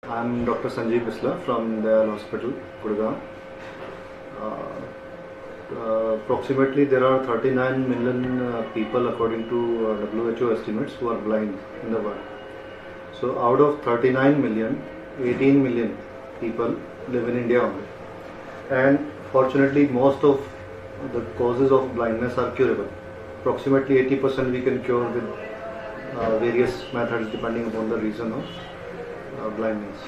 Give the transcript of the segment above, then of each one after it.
I'm Dr. Sanjeev Bisla from Dayal Hospital, Gurgaon. Approximately there are 39 million people according to WHO estimates who are blind in the world. So out of 39 million, 18 million people live in India only. And fortunately most of the causes of blindness are curable. Approximately 80% we can cure with various methods depending upon the reason of blindness.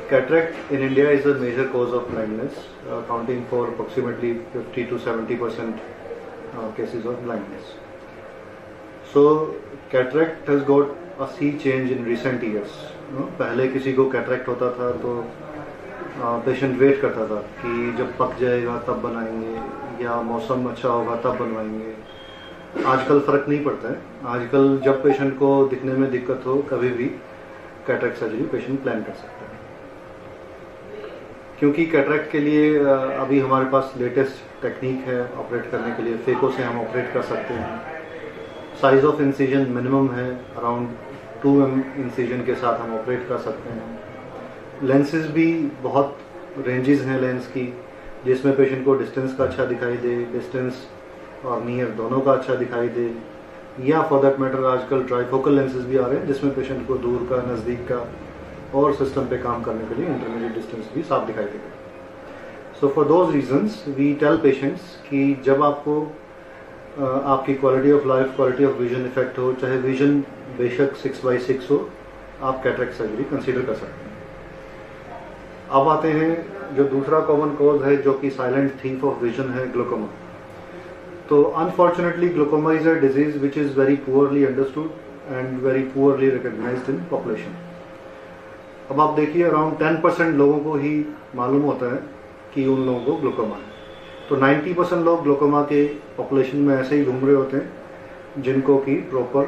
Cataract in India is a major cause of blindness, accounting for approximately 50 to 70% cases of blindness. So cataract has got a sea change in recent years. पहले किसी को cataract होता था तो patient wait करता था कि जब पक जाएगा तब बनाएंगे या मौसम अच्छा होगा तब बनवाएंगे। आजकल फ़र्क नहीं पड़ता है। आजकल जब पेशेंट को दिखने में दिक्कत हो कभी भी कैटरेक्ट सर्जरी पेशेंट प्लान कर सकता है, क्योंकि कैटरेक्ट के लिए अभी हमारे पास लेटेस्ट टेक्निक है ऑपरेट करने के लिए। फेको से हम ऑपरेट कर सकते हैं। साइज ऑफ इंसिजन मिनिमम है, अराउंड 2 इंसिजन के साथ हम ऑपरेट कर सकते हैं। लेंसेज भी बहुत रेंजेस हैं लेंस की, जिसमें पेशेंट को डिस्टेंस का अच्छा दिखाई दे, डिस्टेंस और नियर दोनों का अच्छा दिखाई दे, या फॉर दैट मैटर आजकल ट्राइफोकल लेंसेज भी आ रहे हैं जिसमें पेशेंट को दूर का, नज़दीक का और सिस्टम पे काम करने के लिए इंटरमीडिएट डिस्टेंस भी साफ दिखाई देगा। So for those reasons we tell patients कि जब आपको आपकी quality of life, quality of vision effect हो, चाहे विजन बेशक 6/6 हो, आप कैटरेक्ट सर्जरी कंसीडर कर सकते हैं। अब आते हैं जो दूसरा कॉमन कॉज है जो कि साइलेंट थीफ ऑफ विजन है, ग्लोकोमा। तो unfortunately glaucoma is a disease which is very poorly understood and very poorly recognised in population. अब आप देखिए अराउंड 10% लोगों को ही मालूम होता है कि उन लोगों को ग्लोकोमा है। तो 90% लोग ग्लोकोमा के पॉपुलेशन में ऐसे ही घूम रहे होते हैं जिनको कि प्रॉपर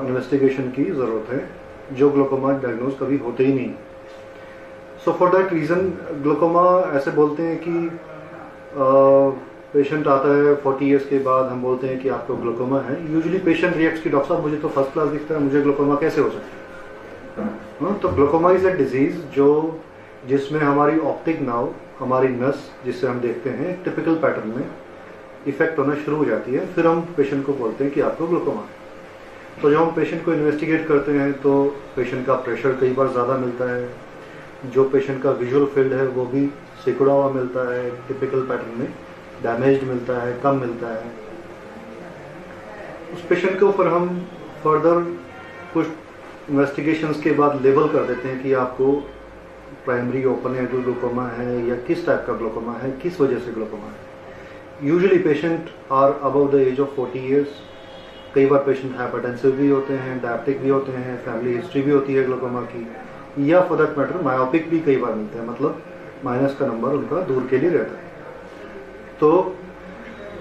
इन्वेस्टिगेशन की ज़रूरत है, जो ग्लोकोमा डायग्नोज कभी होते ही नहीं। So for that reason glaucoma ऐसे बोलते हैं कि पेशेंट आता है 40 ईयर्स के बाद, हम बोलते हैं कि आपको ग्लोकोमा है। यूजुअली पेशेंट रिएक्ट्स कि डॉक्टर साहब मुझे तो फर्स्ट क्लास दिखता है, मुझे ग्लोकोमा कैसे हो सकता है। तो ग्लोकोमा इज अ डिजीज जिसमें हमारी ऑप्टिक नाव, हमारी नस जिससे हम देखते हैं टिपिकल पैटर्न में इफेक्ट होना शुरू हो जाती है, फिर हम पेशेंट को बोलते हैं कि आपको ग्लोकोमा है। तो जब हम पेशेंट को इन्वेस्टिगेट करते हैं तो पेशेंट का प्रेशर कई बार ज़्यादा मिलता है, जो पेशेंट का विजुअल फील्ड है वो भी सिकुड़ा हुआ मिलता है, टिपिकल पैटर्न में डैमेज्ड मिलता है, कम मिलता है। उस पेशेंट के ऊपर हम फर्दर कुछ इन्वेस्टिगेशंस के बाद लेबल कर देते हैं कि आपको प्राइमरी ओपन एंगल ग्लोकोमा है या किस टाइप का ग्लोकोमा है, किस वजह से ग्लोकोमा है। Usually patient are above the age of 40 years. कई बार पेशेंट हाइपरटेंसिव भी होते हैं, डायबिटिक भी होते हैं, फैमिली हिस्ट्री भी होती है ग्लोकोमा की, या फॉर दैट मैटर मायोपिक भी कई बार मिलते हैं, मतलब माइनस का नंबर उनका दूर के लिए रहता है। तो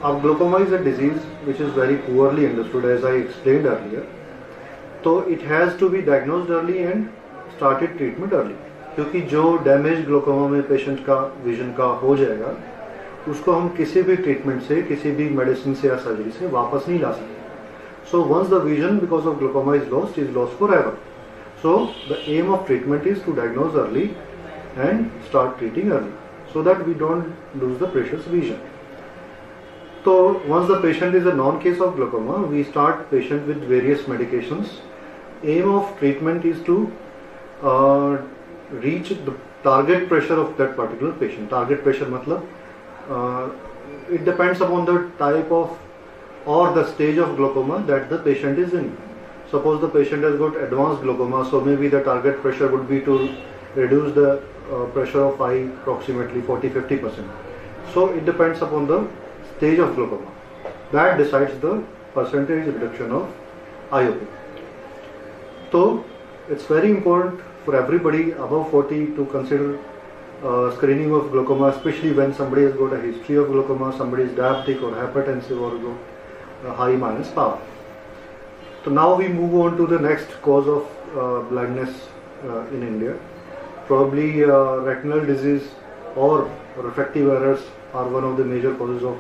अब glaucoma is a disease which is very poorly understood as I explained earlier. तो it has to be diagnosed early and started treatment early, क्योंकि जो डैमेज ग्लोकोमा में पेशेंट का विजन का हो जाएगा उसको हम किसी भी ट्रीटमेंट से, किसी भी मेडिसिन से या सर्जरी से वापस नहीं ला सकते। So once the vision because of glaucoma is lost forever. So the aim of treatment is to diagnose early and start treating early so that we don't lose the precious vision. So once the patient is a non-case of glaucoma, we start patient with various medications. Aim of treatment is to reach the target pressure of that particular patient. Target pressure matlab it depends upon the type of or the stage of glaucoma that the patient is in. Suppose the patient has got advanced glaucoma, so maybe the target pressure would be to reduce the pressure of eye approximately 40-50%. So it depends upon the stage of glaucoma. That decides the percentage reduction of IOP. So it's very important for everybody above 40 to consider screening of glaucoma, especially when somebody has got a history of glaucoma, somebody is diabetic or hypertensive or got high minus power. So now we move on to the next cause of blindness in India. Probably retinal disease or refractive errors are one of the major causes of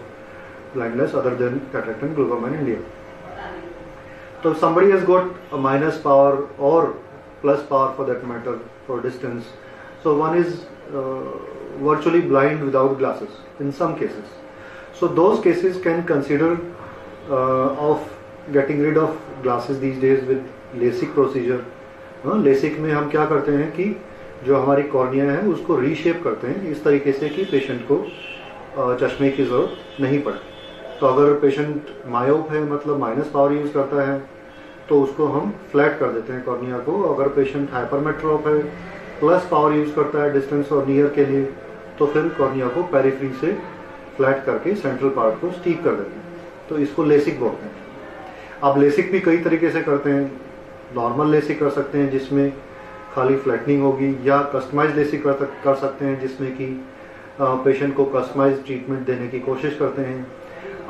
blindness other than cataract and glaucoma in India. So if somebody has got a minus power or plus power for that matter, for distance. So one is virtually blind without glasses in some cases. So those cases can consider of getting rid of glasses these days with LASIK procedure. LASIK में हम क्या करते हैं कि जो हमारी cornea है उसको रीशेप करते हैं इस तरीके से कि पेशेंट को चश्मे की ज़रूरत नहीं पड़े. तो अगर पेशेंट मायोप है, मतलब माइनस पावर यूज़ करता है, तो उसको हम फ्लैट कर देते हैं कॉर्निया को. अगर पेशेंट हाइपरमेट्रोप है, प्लस पावर यूज़ करता है डिस्टेंस और नियर के लिए, तो फिर कॉर्निया को पेरिफेरी से फ्लैट करके सेंट्रल पार्ट को स्टीक कर देते हैं. तो इसको लेसिक बोलते हैं. आप लेसिक भी कई तरीके से करते हैं. नॉर्मल लेसिक कर सकते हैं जिसमें खाली फ्लैटनिंग होगी, या कस्टमाइज लेसिक कर सकते हैं जिसमें कि पेशेंट को कस्टमाइज ट्रीटमेंट देने की कोशिश करते हैं.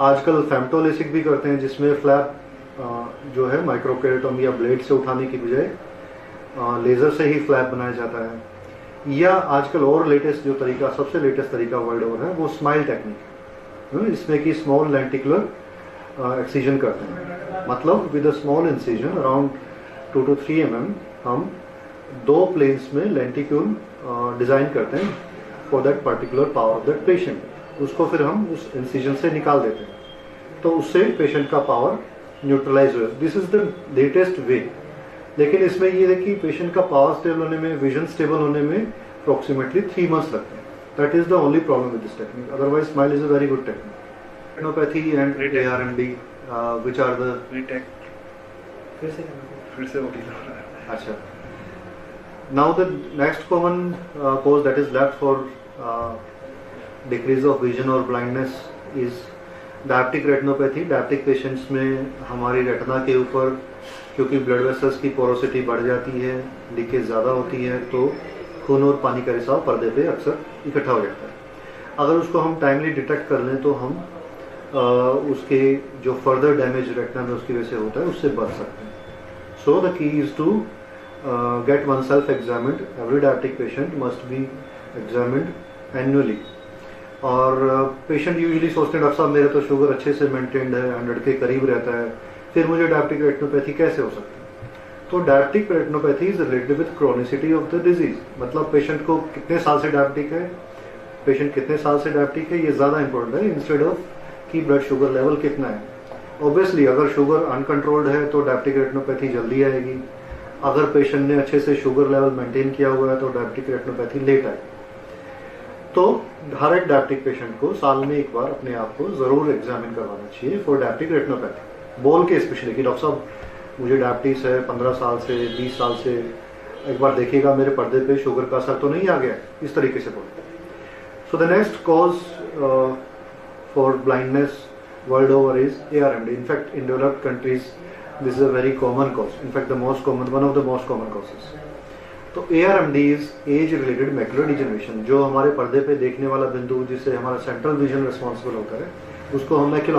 आजकल फेम्टो लेसिक भी करते हैं जिसमें फ्लैप जो है माइक्रोकेरेटोम या ब्लेड से उठाने की बजाय लेज़र से ही फ्लैप बनाया जाता है. या आजकल और लेटेस्ट जो तरीका, सबसे लेटेस्ट तरीका वर्ल्ड ओवर है, वो स्माइल टेक्निक, इसमें कि स्मॉल लेंटिकुलर एक्सीजन करते हैं. मतलब with a small incision around 2 to 3 mm हम 2 प्लेन्स में लेंटिक्यूल डिज़ाइन करते हैं for that particular power of that patient. उसको फिर हम उस इंसिजन से निकाल देते हैं, तो उससे पेशेंट का पावर न्यूट्रलाइज हो. दिस इज द लेटेस्ट वे. लेकिन इसमें ये है कि पेशेंट का पावर स्टेबल होने में, विजन स्टेबल होने में अप्रोक्सीमेटली 3 months लगते हैं. That is the only problem with this technique. Otherwise smile is a very good technique. Retinopathy and ARMD which are the फिर से अच्छा. Now the next common cause that is left for decrease of vision or blindness is diabetic retinopathy. Diabetic patients में हमारी retina के ऊपर क्योंकि blood vessels की porosity बढ़ जाती है, लीकेज ज़्यादा होती है, तो खून और पानी का रिसाव पर्दे पे अक्सर इकट्ठा हो जाता है. अगर उसको हम टाइमली डिटेक्ट कर लें तो हम उसके जो फर्दर डैमेज रेटिना में उसकी वजह से होता है उससे बच सकते हैं. So the key is to get oneself examined. Every diabetic patient must be examined annually. और पेशेंट यूजुअली सोचते हैं डॉक्टर साहब मेरे तो शुगर अच्छे से मेंटेन्ड है, 100 के करीब रहता है, फिर मुझे डायबिटिक रेटिनोपैथी कैसे हो सकती है? तो diabetic retinopathy is related with chronicity of the disease. मतलब पेशेंट को कितने साल से डायबिटिक है, पेशेंट कितने साल से डायबिटिक है, ये ज़्यादा इंपॉर्टेंट है इंस्टेड ऑफ कि ब्लड शुगर लेवल कितना है. ऑब्वियसली अगर शुगर अनकंट्रोल्ड है तो डायबिटिक रेटिनोपैथी जल्दी आएगी. अगर पेशेंट ने अच्छे से शुगर लेवल मेंटेन किया हुआ है तो डायबिटिक रेटिनोपैथी लेट आएगी. तो हर एक डायबिटिक पेशेंट को साल में एक बार अपने आप को जरूर एग्जामिन करवाना चाहिए फॉर डायबिटिक रेटिनोपैथी. बोल के स्पेशली कि डॉक्टर साहब मुझे डायबिटीज है 15 साल से 20 साल से, एक बार देखिएगा मेरे पर्दे पे शुगर का असर तो नहीं आ गया, इस तरीके से बोलते हैं. So the next cause for blindness world over is ARMD. In fact in developed countries this is a very common cause, in fact the most common, one of the most common causes. तो ARMD is age related macular degeneration. जो हमारे पर्दे पे देखने वाला बिंदु जिससे हमारा सेंट्रल विजन रिस्पॉन्सिबल होता है उसको हम मैक्युला